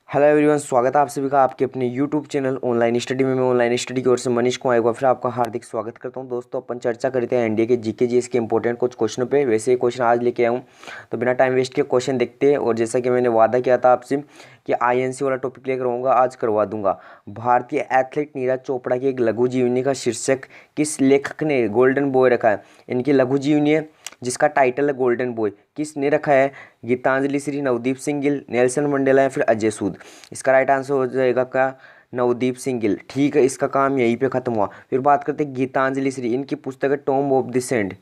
Hello everyone, स्वागत है आप सभी का आपके अपने यूट्यूब चैनल ऑनलाइन स्टडी में। मैं ऑनलाइन स्टडी की ओर से मनीष कुमार एक बार फिर आपका हार्दिक स्वागत करता हूं। दोस्तों, अपन चर्चा करते हैं एनडीए के जीके जीएस के इंपॉर्टेंट कुछ क्वेश्चनों पे। वैसे ही क्वेश्चन आज लेके आया हूं, तो बिना टाइम वेस्ट के क्वेश्चन देखते हैं। और जैसा कि मैंने वादा किया था आपसे कि आईएनसी वाला टॉपिक लेकर आऊँगा, आज करवा दूंगा। भारतीय एथलीट नीरज चोपड़ा की एक लघु जीवनी का शीर्षक किस लेखक ने गोल्डन बॉय रखा है? इनकी लघु जीवनी है जिसका टाइटल है गोल्डन बॉय। किसने रखा है? गीतांजलि श्री, नवदीप सिंह गिल, नेल्सन मंडेला या फिर अजय सूद? इसका राइट आंसर हो जाएगा क्या? नवदीप सिंह गिल। ठीक है, इसका काम यहीं पे खत्म हुआ। फिर बात करते हैं गीतांजलि श्री। इनकी पुस्तक है tomb of the sand.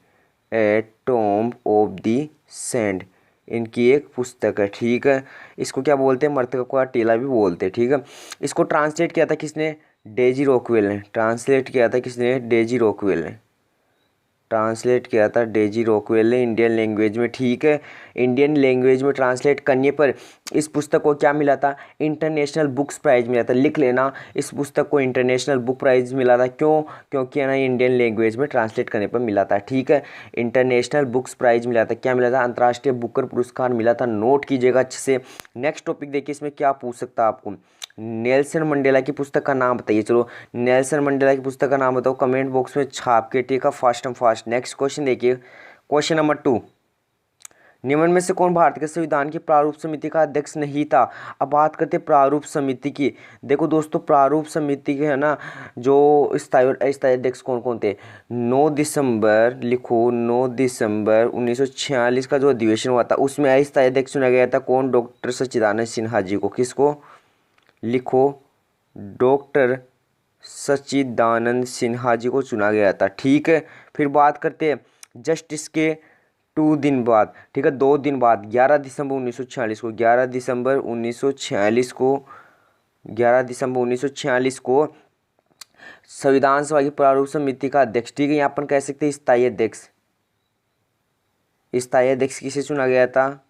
A tomb of the sand इनकी एक पुस्तक है। ठीक है, इसको क्या बोलते हैं? मृतक का टीला भी बोलते हैं। ठीक है, इसको ट्रांसलेट किया था किसने? डेजी रॉकवेल ने। ट्रांसलेट किया था किसने? डेजी रॉकवेल ने ट्रांसलेट किया था डेजी रॉकवेल ने इंडियन लैंग्वेज में। ठीक है, इंडियन लैंग्वेज में ट्रांसलेट करने पर इस पुस्तक को क्या मिला था? इंटरनेशनल बुक्स प्राइज़ मिला था। लिख लेना, इस पुस्तक को इंटरनेशनल बुक प्राइज़ मिला था। क्यों? क्योंकि है ना, इंडियन लैंग्वेज में ट्रांसलेट करने पर मिला था। ठीक है, इंटरनेशनल बुक्स प्राइज़ मिला था। क्या मिला था? अंतर्राष्ट्रीय बुकर पुरस्कार मिला था। नोट कीजिएगा अच्छे से। नेक्स्ट टॉपिक देखिए, इसमें क्या पूछ सकता है आपको। नेल्सन मंडेला की पुस्तक का नाम बताइए। चलो, नेल्सन मंडेला की पुस्तक का नाम बताओ, कमेंट बॉक्स में छाप के। ठीक है, fast and fast. Next question देखिए, क्वेश्चन नंबर 2। निम्न में से कौन भारत के संविधान की प्रारूप समिति का अध्यक्ष नहीं था? अब बात करते हैं प्रारूप समिति की। देखो दोस्तों, प्रारूप समिति के है ना, जो स्थायी अध्यक्ष कौन कौन थे? 9 दिसंबर, लिखो 9 दिसंबर 1946 का जो अधिवेशन हुआ था, उसमें अस्थायी अध्यक्ष चुना गया था। कौन? डॉक्टर सच्चिदानंद सिन्हा जी को। किसको? लिखो, डॉक्टर सच्चिदानंद सिन्हा जी को चुना गया था। ठीक है, फिर बात करते हैं जस्ट इसके 2 दिन बाद। ठीक है, 2 दिन बाद 11 दिसंबर 1946 को 11 दिसंबर 1946 को 11 दिसंबर 1946 को संविधान सभा की प्रारूप समिति का अध्यक्ष, ठीक है, यहाँ अपन कह सकते हैं स्थायी अध्यक्ष। स्थायी अध्यक्ष किसे चुना गया था?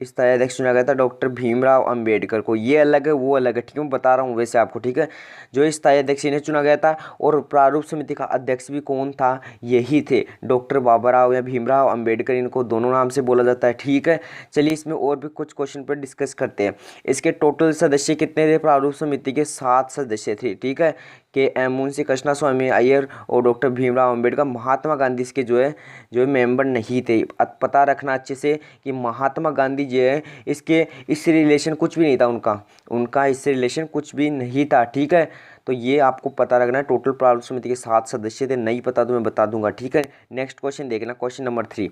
स्थायी अध्यक्ष चुना गया था डॉक्टर भीमराव अंबेडकर को। ये अलग है, वो अलग है। ठीक है, मैं बता रहा हूँ वैसे आपको। ठीक है, जो स्थायी अध्यक्ष इन्हें चुना गया था, और प्रारूप समिति का अध्यक्ष भी कौन था? यही थे, डॉक्टर बाबा राव या भीमराव अंबेडकर। इनको दोनों नाम से बोला जाता है। ठीक है, चलिए इसमें और भी कुछ क्वेश्चन पर डिस्कस करते हैं। इसके टोटल सदस्य कितने थे प्रारूप समिति के? 7 सदस्य थे। ठीक है, के एम मुंशी कृष्णा स्वामी अय्यर और डॉक्टर भीमराव अंबेडकर। महात्मा गांधी इसके जो है मेंबर नहीं थे। पता रखना अच्छे से कि महात्मा गांधी जो है, इससे रिलेशन कुछ भी नहीं था उनका इससे रिलेशन कुछ भी नहीं था। ठीक है, तो ये आपको पता रखना है। टोटल प्रारूप समिति के 7 सदस्य थे। नहीं पता तो मैं बता दूंगा। ठीक है, नेक्स्ट क्वेश्चन देखना, क्वेश्चन नंबर 3।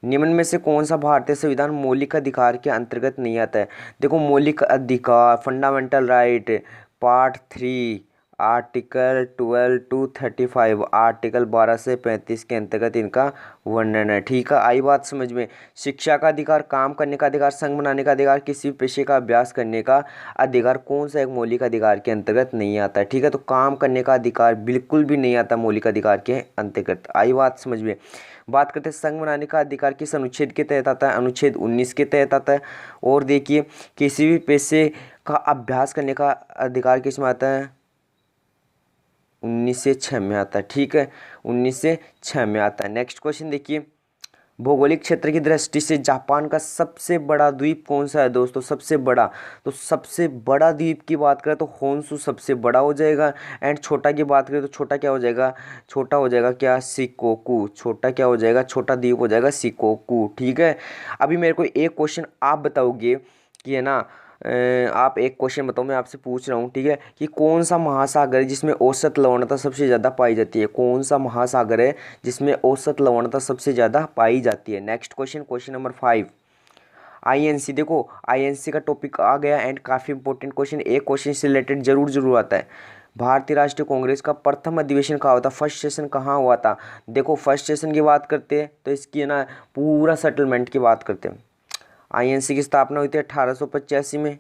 निम्न में से कौन सा भारतीय संविधान मौलिक अधिकार के अंतर्गत नहीं आता है? देखो, मौलिक अधिकार, fundamental right, part 3, article 12 to 35, article 12 से 35 के अंतर्गत इनका वर्णन है। ठीक है, आई बात समझ में? शिक्षा का अधिकार, काम करने का अधिकार, संघ बनाने का अधिकार, किसी पेशे का अभ्यास करने का अधिकार कौन सा एक मौलिक अधिकार के अंतर्गत नहीं आता है? ठीक है, तो काम करने का अधिकार बिल्कुल भी नहीं आता मौलिक अधिकार के अंतर्गत। आई बात समझ में? बात करते हैं संघ बनाने का अधिकार किस अनुच्छेद के तहत आता है? अनुच्छेद 19 के तहत आता है। और देखिए, किसी भी पेशे का अभ्यास करने का अधिकार किस में आता है? 19 से 6 में आता है। ठीक है, 19 से 6 में आता है। नेक्स्ट क्वेश्चन देखिए, भौगोलिक क्षेत्र की दृष्टि से जापान का सबसे बड़ा द्वीप कौन सा है दोस्तों? सबसे बड़ा, तो सबसे बड़ा द्वीप की बात करें तो होन्शु सबसे बड़ा हो जाएगा। एंड छोटा की बात करें तो छोटा क्या हो जाएगा? छोटा हो जाएगा क्या? शिकोकू। छोटा क्या हो जाएगा? छोटा द्वीप हो जाएगा शिकोकू। ठीक है, अभी मेरे को एक क्वेश्चन आप बताओगे कि है ना, आप एक क्वेश्चन बताओ, मैं आपसे पूछ रहा हूँ। ठीक है, कि कौन सा महासागर है जिसमें औसत लवणता सबसे ज़्यादा पाई जाती है? कौन सा महासागर है जिसमें औसत लवणता सबसे ज़्यादा पाई जाती है? Next question, question number 5। INC, देखो आईएनसी का टॉपिक आ गया एंड काफ़ी इंपॉर्टेंट क्वेश्चन। एक क्वेश्चन से रिलेटेड जरूर आता है। भारतीय राष्ट्रीय कांग्रेस का प्रथम अधिवेशन कहाँ हुआ था? फर्स्ट सेशन कहाँ हुआ था? देखो, फर्स्ट सेशन की बात करते हैं तो इसकी है ना, पूरा सेटलमेंट की बात करते हैं। आईएनसी की स्थापना हुई थी 1885 में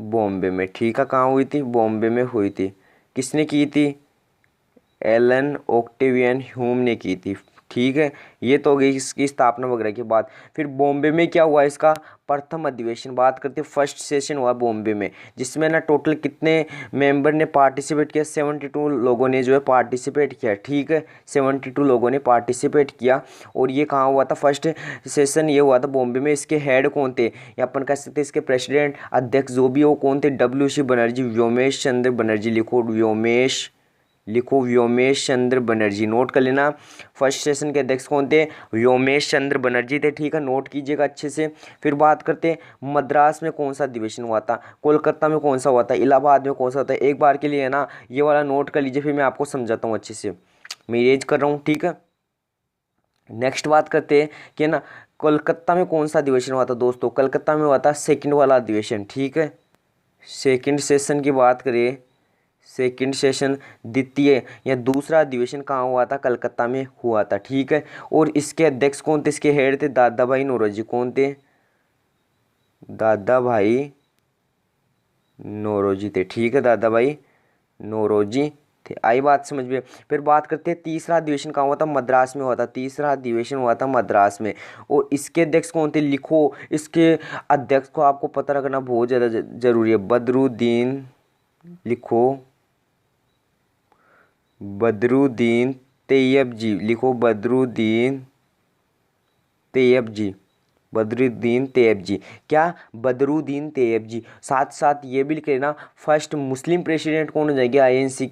बॉम्बे में। ठीक है, कहाँ हुई थी? बॉम्बे में हुई थी। किसने की थी? एलन ऑक्टेवियन ह्यूम ने की थी। ठीक है, ये तो हो गई इसकी स्थापना वगैरह की बात। फिर बॉम्बे में क्या हुआ इसका प्रथम अधिवेशन, बात करते हैं फर्स्ट सेशन हुआ बॉम्बे में, जिसमें ना टोटल कितने मेंबर ने पार्टिसिपेट किया, 72 लोगों ने जो है पार्टिसिपेट किया। ठीक है, 72 लोगों ने पार्टिसिपेट किया। और ये कहाँ हुआ था, फर्स्ट सेशन ये हुआ था बॉम्बे में। इसके हेड कौन थे, या अपन कह सकते हैं इसके प्रेसिडेंट अध्यक्ष जो भी वो कौन थे, WC बनर्जी, व्योमेश चंद्र बनर्जी। लिखो व्योमेश चंद्र बनर्जी, नोट कर लेना। फर्स्ट सेशन के अध्यक्ष कौन थे, व्योमेश चंद्र बनर्जी थे। ठीक है, नोट कीजिएगा अच्छे से। फिर बात करते हैं मद्रास में कौन सा अधिवेशन हुआ था, कोलकाता में कौन सा हुआ था, इलाहाबाद में कौन सा होता है। एक बार के लिए है ना ये वाला नोट कर लीजिए, फिर मैं आपको समझाता हूँ अच्छे से, मैं रेज कर रहा हूँ। ठीक है, नेक्स्ट बात करते हैं कि ना कोलकाता में कौन सा अधिवेशन हुआ था दोस्तों, कलकत्ता में हुआ था सेकंड वाला अधिवेशन। ठीक है, सेकंड सेशन की बात करें, सेकंड सेशन द्वितीय या दूसरा अधिवेशन कहाँ हुआ था, कलकत्ता में हुआ था। ठीक है, और इसके अध्यक्ष कौन थे, इसके हेड थे दादा भाई नौरोजी। कौन थे, दादा भाई नौरोजी थे। ठीक है, दादा भाई नौरोजी थे, आई बात समझ में। फिर बात करते हैं तीसरा अधिवेशन कहाँ हुआ था, मद्रास में हुआ था। तीसरा अधिवेशन हुआ था मद्रास में। और इसके अध्यक्ष कौन थे, लिखो इसके अध्यक्ष को आपको पता रखना बहुत ज़्यादा जरूरी है, बदरुद्दीन। लिखो बदरुद्दीन तैयब जी, लिखो बदरुद्दीन तैयब जी, बदरुद्दीन तैयब जी। क्या, बदरुद्दीन तैयब जी। साथ साथ ये भी लिख लेना फर्स्ट मुस्लिम प्रेसिडेंट कौन हो जाएंगे आईएनसी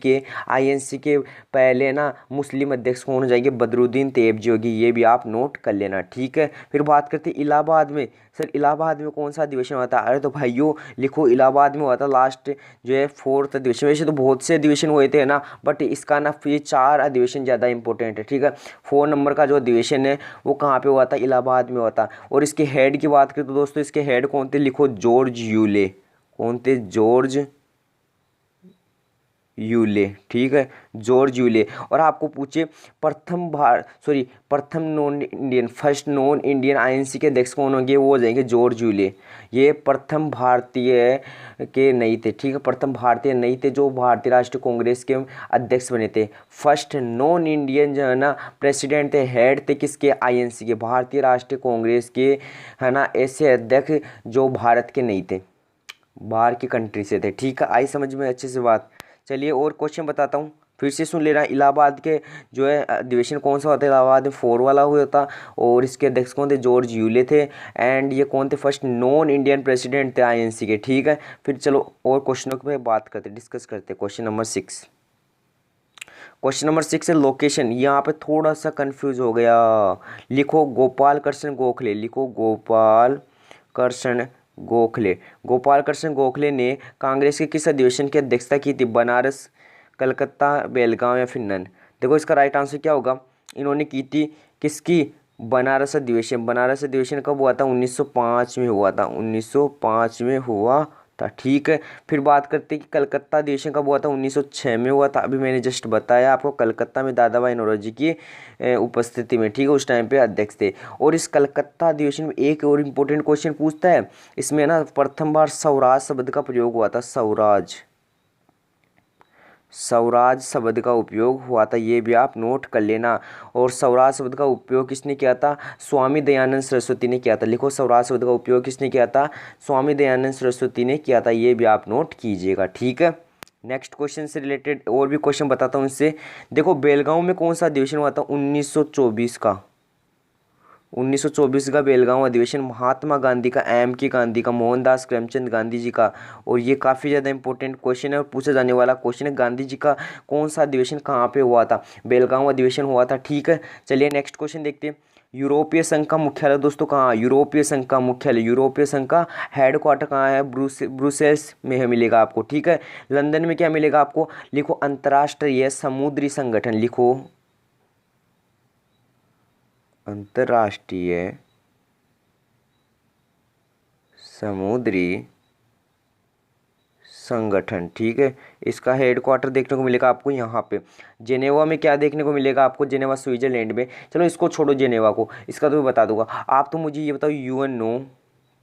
के पहले ना मुस्लिम अध्यक्ष कौन हो जाएंगे, बदरुद्दीन तैयब जी होगी। ये भी आप नोट कर लेना। ठीक है, फिर बात करते हैं इलाहाबाद में। सर इलाहाबाद में कौन सा अधिवेशन हुआ था, अरे तो भाइयों लिखो इलाहाबाद में हुआ था लास्ट जो है फोर्थ अधिवेशन। वैसे तो बहुत से अधिवेशन हुए थे ना, बट इसका ना ये 4 अधिवेशन ज़्यादा इंपॉर्टेंट है। ठीक है, 4 नंबर का जो अधिवेशन है वो कहाँ पे हुआ था, इलाहाबाद में हुआ था। और इसके हेड की बात करें तो दोस्तों इसके हेड कौन थे, लिखो जॉर्ज यूले। कौन थे, जॉर्ज यूले। ठीक है, जॉर्ज यूले। और आपको पूछे प्रथम non Indian, first non Indian INC के अध्यक्ष कौन होंगे, वो हो जाएंगे जॉर्ज यूले। ये प्रथम भारतीय के नहीं थे। ठीक है, प्रथम भारतीय नहीं थे जो भारतीय राष्ट्रीय कांग्रेस के अध्यक्ष बने थे। फर्स्ट नॉन इंडियन जो है ना प्रेसिडेंट थे, हेड थे किसके, आईएनसी के, भारतीय राष्ट्रीय कांग्रेस के, है ना, ऐसे अध्यक्ष जो भारत के नहीं थे, बाहर की कंट्री से थे। ठीक है, आई समझ में अच्छे से बात। चलिए और क्वेश्चन बताता हूँ, फिर से सुन लेना। इलाहाबाद के जो है अधिवेशन कौन सा होता है, इलाहाबाद में 4 वाला हुआ था। और इसके अध्यक्ष कौन थे, जॉर्ज यूले थे। एंड ये कौन थे, फर्स्ट नॉन इंडियन प्रेसिडेंट थे आईएनसी के। ठीक है, फिर चलो और क्वेश्चनों पे बात करते, डिस्कस करते। क्वेश्चन नंबर 6, क्वेश्चन नंबर 6 है लोकेशन। यहाँ पे थोड़ा सा कंफ्यूज हो गया, लिखो गोपाल कृष्ण गोखले। लिखो गोपाल कृष्ण गोखले। गोपाल कृष्ण गोखले ने कांग्रेस के किस अधिवेशन की अध्यक्षता की थी, बनारस, कलकत्ता, बेलगांव या फिर देखो इसका राइट आंसर क्या होगा, इन्होंने की थी किसकी, बनारस अधिवेशन। बनारस अधिवेशन कब हुआ था, 1905 में हुआ था, 1905 में हुआ था। ठीक है, फिर बात करते हैं कि कलकत्ता अधिवेशन कब हुआ था, 1906 में हुआ था। अभी मैंने जस्ट बताया आपको, कलकत्ता में दादा भाई नौरोजी की उपस्थिति में। ठीक है, उस टाइम पे अध्यक्ष थे। और इस कलकत्ता अधिवेशन में एक और इम्पोर्टेंट क्वेश्चन पूछता है, इसमें ना प्रथम बार स्वराज शब्द का प्रयोग हुआ था, स्वराज शब्द का उपयोग हुआ था, ये भी आप नोट कर लेना। और स्वराज शब्द का उपयोग किसने किया था, स्वामी दयानंद सरस्वती ने किया था। लिखो स्वराज शब्द का उपयोग किसने किया था, स्वामी दयानंद सरस्वती ने किया था, ये भी आप नोट कीजिएगा। ठीक है, नेक्स्ट क्वेश्चन से रिलेटेड और भी क्वेश्चन बताता हूँ इससे। देखो बेलगांव में कौन सा अधिवेशन हुआ था, 1924 का, 1924 का बेलगांव अधिवेशन, महात्मा गांधी का, की गांधी का, मोहनदास करमचंद गांधी जी का। और ये काफ़ी ज़्यादा इंपॉर्टेंट क्वेश्चन है और पूछा जाने वाला क्वेश्चन है, गांधी जी का कौन सा अधिवेशन कहाँ पे हुआ था, बेलगांव अधिवेशन हुआ था। ठीक है, चलिए नेक्स्ट क्वेश्चन देखते हैं। यूरोपीय संघ का मुख्यालय दोस्तों कहाँ, यूरोपीय संघ का मुख्यालय, यूरोपीय संघ का हेडक्वार्टर कहाँ है, ब्रुसेल्स में है, मिलेगा आपको। ठीक है, लंदन में क्या मिलेगा आपको, लिखो अंतर्राष्ट्रीय समुद्री संगठन। लिखो अंतर्राष्ट्रीय समुद्री संगठन। ठीक है, इसका हेडक्वार्टर देखने को मिलेगा आपको यहाँ पे जेनेवा में। क्या देखने को मिलेगा आपको, जेनेवा स्विट्जरलैंड में। चलो इसको छोड़ो जेनेवा को, इसका तो मैं बता दूंगा। आप तो मुझे ये बताओ यूएनओ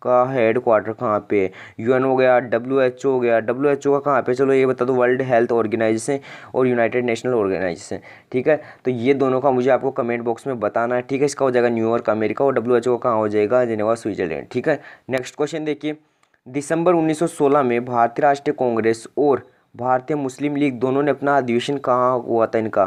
का हेड क्वार्टर कहाँ पे है? यूएन हो गया, WHO हो गया, WHO का कहाँ पे, चलो ये बता दो, वर्ल्ड हेल्थ ऑर्गेनाइजेशन और यूनाइटेड नेशनल ऑर्गेनाइजेशन। ठीक है, तो ये दोनों का मुझे आपको कमेंट बॉक्स में बताना है। ठीक है, इसका हो जाएगा न्यूयॉर्क अमेरिका और WHO कहाँ हो जाएगा, जिनेवा स्विट्जरलैंड। ठीक है, नेक्स्ट क्वेश्चन देखिए, दिसंबर 1916 में भारतीय राष्ट्रीय कांग्रेस और भारतीय मुस्लिम लीग दोनों ने अपना अधिवेशन कहाँ हुआ था इनका?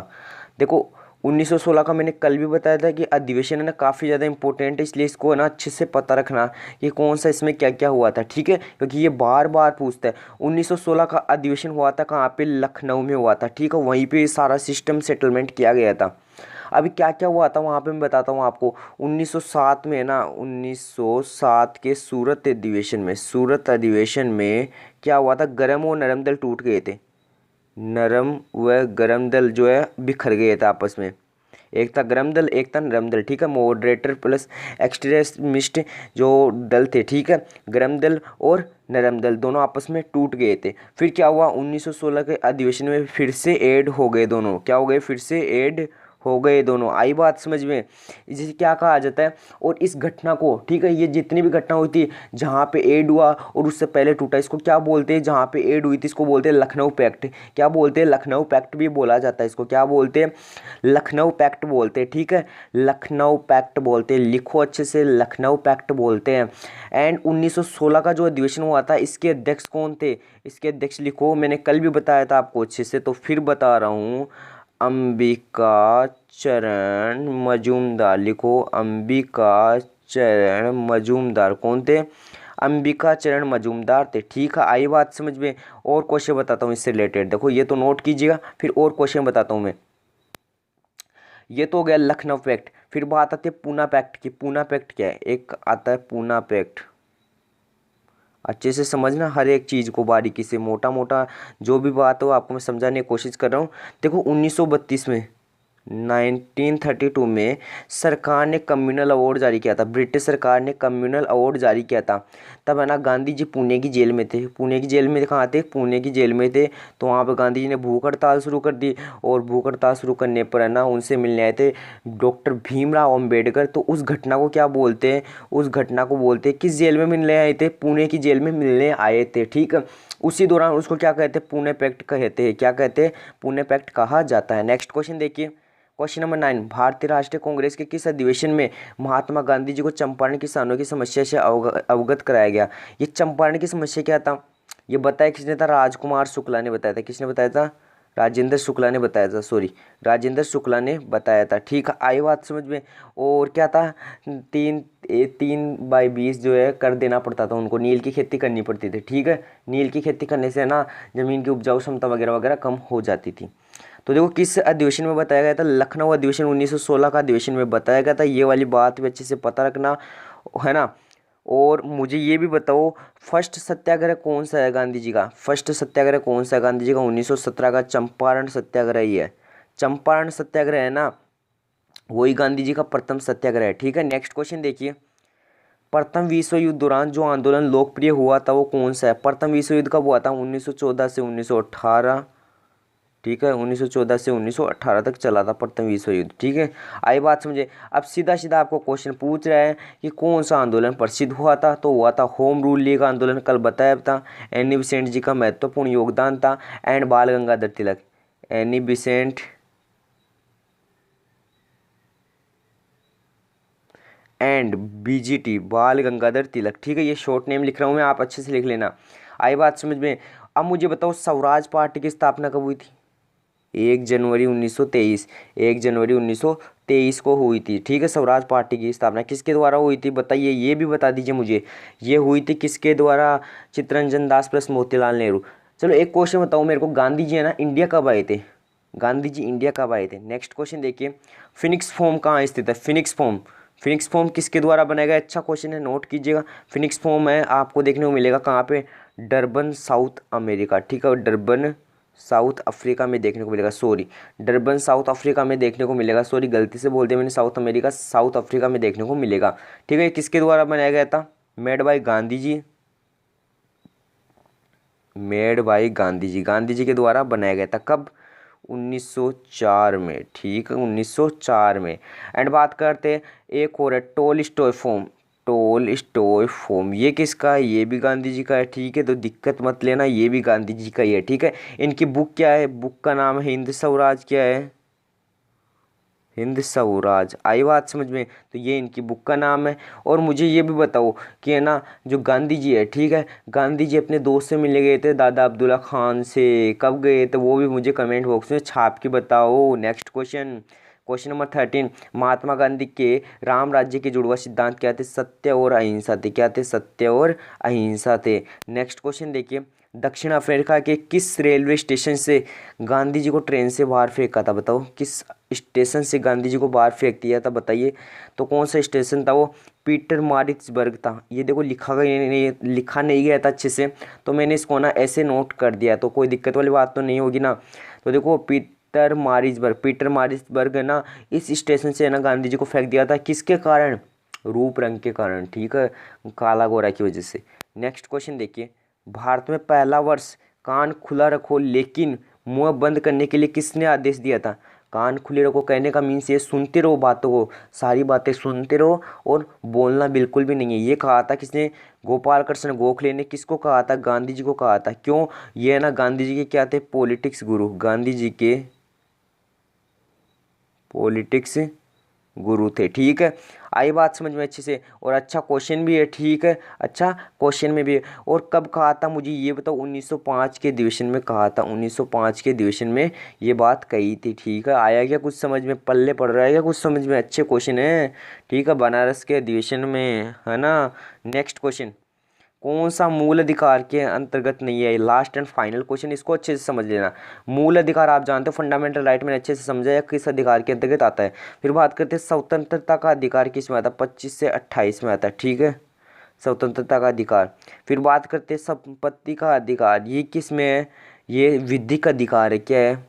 देखो 1916 का मैंने कल भी बताया था कि अधिवेशन है ना काफ़ी ज़्यादा इंपॉर्टेंट है, इसलिए इसको है ना अच्छे से पता रखना कि कौन सा इसमें क्या क्या हुआ था। ठीक है, क्योंकि ये बार बार पूछता है। 1916 का अधिवेशन हुआ था कहाँ पे? लखनऊ में हुआ था। ठीक है, वहीं पे सारा सिस्टम सेटलमेंट किया गया था। अभी क्या क्या हुआ था वहाँ पे मैं बताता हूँ आपको। 1907 में है ना, 1907 के सूरत अधिवेशन में क्या हुआ था? गर्म और नरम दल टूट गए थे। नरम व गरम दल जो है बिखर गए थे आपस में। एक था गरम दल, एक था नरम दल। ठीक है, मॉडरेटर प्लस एक्सट्रीमिस्ट जो दल थे। ठीक है, गरम दल और नरम दल दोनों आपस में टूट गए थे। फिर क्या हुआ? 1916 के अधिवेशन में फिर से ऐड हो गए दोनों। क्या हो गए? फिर से ऐड हो गए दोनों। आई बात समझ में? इसे क्या कहा जाता है? और इस घटना को, ठीक है, ये जितनी भी घटना हुई थी जहाँ पे एड हुआ और उससे पहले टूटा, इसको क्या बोलते हैं? जहाँ पे एड हुई थी इसको बोलते हैं लखनऊ पैक्ट। क्या बोलते हैं? लखनऊ पैक्ट भी बोला जाता है इसको। क्या बोलते हैं? लखनऊ पैक्ट बोलते हैं। ठीक है, लखनऊ पैक्ट बोलते हैं, लिखो अच्छे से, लखनऊ पैक्ट बोलते हैं। एंड 1916 का जो अधिवेशन हुआ था, इसके अध्यक्ष कौन थे? इसके अध्यक्ष लिखो, मैंने कल भी बताया था आपको अच्छे से, तो फिर बता रहा हूँ, अंबिका चरण मजूमदार। लिखो, अंबिका चरण मजूमदार कौन थे? अंबिका चरण मजूमदार थे। ठीक है, आई बात समझ में? और क्वेश्चन बताता हूँ इससे रिलेटेड, देखो ये तो नोट कीजिएगा, फिर और क्वेश्चन बताता हूँ मैं। ये तो हो गया लखनऊ पैक्ट। फिर बात आती है पूना पैक्ट की। पूना पैक्ट क्या है? एक आता है पूना पैक्ट। अच्छे से समझना हर एक चीज़ को बारीकी से, मोटा मोटा जो भी बात हो आपको मैं समझाने की कोशिश कर रहा हूँ। देखो 1932 में 1932 में सरकार ने कम्युनल अवार्ड जारी किया था। ब्रिटिश सरकार ने कम्युनल अवार्ड जारी किया था। तब है ना गांधी जी पुणे की जेल में थे। पुणे की जेल में कहाँ थे? पुणे की जेल में थे। तो वहाँ पर गांधी जी ने भूख हड़ताल शुरू कर दी, और भूख हड़ताल शुरू करने पर है ना उनसे मिलने आए थे डॉक्टर भीमराव अम्बेडकर। तो उस घटना को क्या बोलते हैं? उस घटना को बोलते हैं, किस जेल में मिलने आए थे? पुणे की जेल में मिलने आए थे। ठीक है, उसी दौरान उसको क्या कहते हैं? पुणे पैक्ट कहते हैं। क्या कहते हैं? पुणे पैक्ट कहा जाता है। नेक्स्ट क्वेश्चन देखिए, क्वेश्चन नंबर 9, भारतीय राष्ट्रीय कांग्रेस के किस अधिवेशन में महात्मा गांधी जी को चंपारण किसानों की समस्या से अवगत कराया गया? ये चंपारण की समस्या क्या था? ये बताया किसने था? राजकुमार शुक्ला ने बताया था। किसने बताया था? राजेंद्र शुक्ला ने बताया था, सॉरी, राजेंद्र शुक्ला ने बताया था। ठीक है, आई बात समझ में? और क्या था? 3/20 जो है कर देना पड़ता था उनको, नील की खेती करनी पड़ती थी। ठीक है, नील की खेती करने से ना जमीन की उपजाऊ क्षमता वगैरह वगैरह कम हो जाती थी। तो देखो किस अधिवेशन में बताया गया था? लखनऊ अधिवेशन 1916 का अधिवेशन में बताया गया था। ये वाली बात भी अच्छे से पता रखना है ना। और मुझे ये भी बताओ, फर्स्ट सत्याग्रह कौन सा है गांधी जी का? फर्स्ट सत्याग्रह कौन सा है गांधी जी का? 1917 का चंपारण सत्याग्रह ही है। चंपारण सत्याग्रह है ना, वही गांधी जी का प्रथम सत्याग्रह है। ठीक है, नेक्स्ट क्वेश्चन देखिए, प्रथम विश्व युद्ध दौरान जो आंदोलन लोकप्रिय हुआ था वो कौन सा है? प्रथम विश्व युद्ध कब हुआ था? 1914 से 1918। ठीक है, 1914 से 1918 तक चला था प्रथम विश्व युद्ध। ठीक है, आई बात समझे? अब सीधा सीधा आपको क्वेश्चन पूछ रहा है कि कौन सा आंदोलन प्रसिद्ध हुआ था? तो हुआ था होम रूल लीग आंदोलन, कल बताया था। एनी बेसेंट जी का महत्वपूर्ण योगदान था। एंड बाल Gangadhar Tilak, Annie Besant and BGT, बाल गंगाधर तिलक। ठीक है, ये शॉर्ट नेम लिख रहा हूँ मैं, आप अच्छे से लिख लेना। आई बात समझ में? अब मुझे बताओ स्वराज पार्टी की स्थापना कब हुई थी? 1 जनवरी 1923, 1 जनवरी 1923 को हुई थी। ठीक है, स्वराज पार्टी की स्थापना किसके द्वारा हुई थी बताइए? ये भी बता दीजिए मुझे, ये हुई थी किसके द्वारा? चित्तरंजन दास प्लस मोतीलाल नेहरू। चलो एक क्वेश्चन बताओ मेरे को, गांधी जी है ना इंडिया कब आए थे? गांधी जी इंडिया कब आए थे? नेक्स्ट क्वेश्चन देखिए, फिनिक्स फॉर्म कहाँ स्थित है? फिनिक्स फॉर्म, फिनिक्स फॉर्म किसके द्वारा बनाया गया? अच्छा क्वेश्चन है, नोट कीजिएगा। फिनिक्स फॉर्म है आपको देखने को मिलेगा कहाँ पे? Durban south America. ठीक है, डरबन साउथ अफ्रीका में देखने को मिलेगा, सॉरी, डरबन साउथ अफ्रीका में देखने को मिलेगा, सॉरी गलती से बोल दिया मैंने, साउथ अमेरिका, साउथ अफ्रीका में देखने को मिलेगा। ठीक है, किसके द्वारा बनाया गया था? Made by Gandhi ji, made by Gandhi ji, Gandhi ji के द्वारा बनाया गया था। कब? 1904 में। ठीक है, 1904 में। एंड बात करते हैं एक और है टोलस्टॉय फॉर्म। टोलस्टॉय ये किसका है? ये भी गांधी जी का है, ठीक है, तो दिक्कत मत लेना, ये भी गांधी जी का ही है, ठीक है। इनकी बुक क्या है? बुक का नाम है हिंद स्वराज। क्या है? हिंद स्वराज। आई बात समझ में? तो ये इनकी बुक का नाम है। और मुझे ये भी बताओ कि है ना, जो गांधी जी है, ठीक है, गांधी जी अपने दोस्त से मिलने गए थे दादा अब्दुल्ला खान से, कब गए थे वो भी मुझे कमेंट बॉक्स में छाप के बताओ। Next question, question number 13, Mahatma Gandhi के राम राज्य के जुड़वा सिद्धांत क्या थे? सत्य और अहिंसा थे। क्या थे? सत्य और अहिंसा थे। नेक्स्ट क्वेश्चन देखिए, दक्षिण अफ्रीका के किस रेलवे स्टेशन से गांधी जी को ट्रेन से बाहर फेंका था? बताओ किस स्टेशन से गांधी जी को बाहर फेंक दिया था, बताइए। तो कौन सा स्टेशन था वो? पीटर मारिट्सबर्ग था। ये देखो लिखा नहीं गया था अच्छे से, तो मैंने इसको ना ऐसे नोट कर दिया, तो कोई दिक्कत वाली बात तो नहीं होगी ना। तो देखो पीटर मारिट्सबर्ग है ना, इस स्टेशन से है ना गांधी जी को फेंक दिया था। किसके कारण? रूप रंग के कारण, ठीक है, काला गोरा की वजह से। नेक्स्ट क्वेश्चन देखिए, भारत में पहला वर्ष कान खुला रखो लेकिन मुंह बंद करने के लिए किसने आदेश दिया था? कान खुले रखो कहने का मीन्स ये सुनते रहो बातों को, सारी बातें सुनते रहो और बोलना बिल्कुल भी नहीं है। ये कहा था किसने? गोपाल कृष्ण गोखले ने। किसको कहा था? गांधी जी को कहा था। क्यों? ये है ना गांधी जी के क्या थे? पॉलिटिक्स गुरु। गांधी जी के पॉलिटिक्स गुरु थे, ठीक है। आई बात समझ में अच्छे से? और अच्छा क्वेश्चन भी है, ठीक है, अच्छा क्वेश्चन में भी है। और कब कहा था मुझे ये बताओ? 1905 के अधिवेशन में कहा था। 1905 के अधिवेशन में ये बात कही थी, ठीक है। आया क्या कुछ समझ में? पल्ले पड़ रहा है क्या कुछ समझ में? अच्छे क्वेश्चन है, ठीक है, बनारस के अधिवेशन में, है ना। नेक्स्ट क्वेश्चन, कौन सा मूल अधिकार के अंतर्गत नहीं है? लास्ट एंड फाइनल क्वेश्चन, इसको अच्छे से समझ लेना। मूल अधिकार आप जानते हो, फंडामेंटल राइट, मैंने अच्छे से समझा है किस अधिकार के अंतर्गत आता है। फिर बात करते हैं स्वतंत्रता का अधिकार किस में आता है? 25 से 28 में आता है, ठीक है, स्वतंत्रता का अधिकार। फिर बात करते हैं संपत्ति का अधिकार, ये किस में है? ये विधिक अधिकार है। क्या है?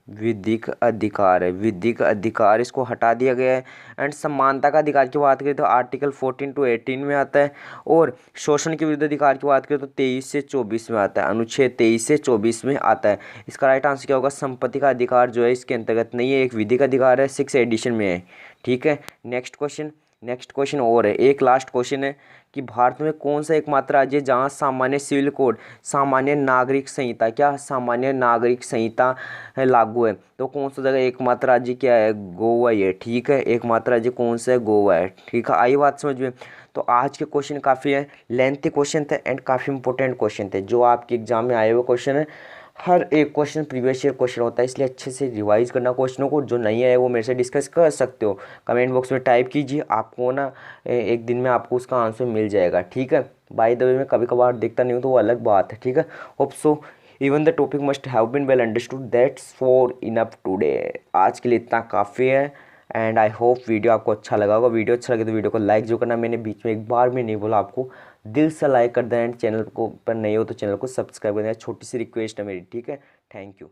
विधिक अधिकार है, विधिक अधिकार, इसको हटा दिया गया है। एंड समानता का अधिकार की बात करें तो आर्टिकल 14 to 18 में आता है। और शोषण के विरुद्ध अधिकार की बात करें तो 23 से 24 में आता है, अनुच्छेद 23 से 24 में आता है। इसका राइट आंसर क्या होगा? संपत्ति का अधिकार जो है इसके अंतर्गत नहीं है, एक विधिक अधिकार है, 6 एडिशन में है, ठीक है। नेक्स्ट क्वेश्चन, नेक्स्ट क्वेश्चन और है, एक लास्ट क्वेश्चन है कि भारत में कौन सा एकमात्र राज्य है जहाँ सामान्य सिविल कोड, सामान्य नागरिक संहिता, क्या सामान्य नागरिक संहिता है लागू है? तो कौन सा जगह एकमात्र राज्य क्या है? गोवा ही है, ठीक है, एकमात्र राज्य कौन सा है? गोवा है, ठीक है। आई बात समझ में? तो आज के क्वेश्चन काफ़ी है, लेंथी क्वेश्चन थे एंड काफ़ी इंपॉर्टेंट क्वेश्चन थे जो आपके एग्जाम में आए हुए क्वेश्चन है। हर एक क्वेश्चन प्रीवियस ईयर क्वेश्चन होता है, इसलिए अच्छे से रिवाइज करना क्वेश्चनों को। जो नहीं आए वो मेरे से डिस्कस कर सकते हो, कमेंट बॉक्स में टाइप कीजिए, आपको ना एक दिन में आपको उसका आंसर मिल जाएगा, ठीक है। बाय द वे मैं कभी कभार देखता नहीं हूँ तो वो अलग बात है, ठीक है। Hope so even the topic must have been well understood, that's for enough today. आज के लिए इतना काफ़ी है एंड आई होप वीडियो आपको अच्छा लगा होगा। वीडियो अच्छा लगे तो वीडियो को लाइक जो करना, मैंने बीच में एक बार भी नहीं बोला, आपको दिल से लाइक कर दें एंड चैनल को पर नहीं हो तो चैनल को सब्सक्राइब कर दें। छोटी सी रिक्वेस्ट है मेरी, ठीक है। Thank you.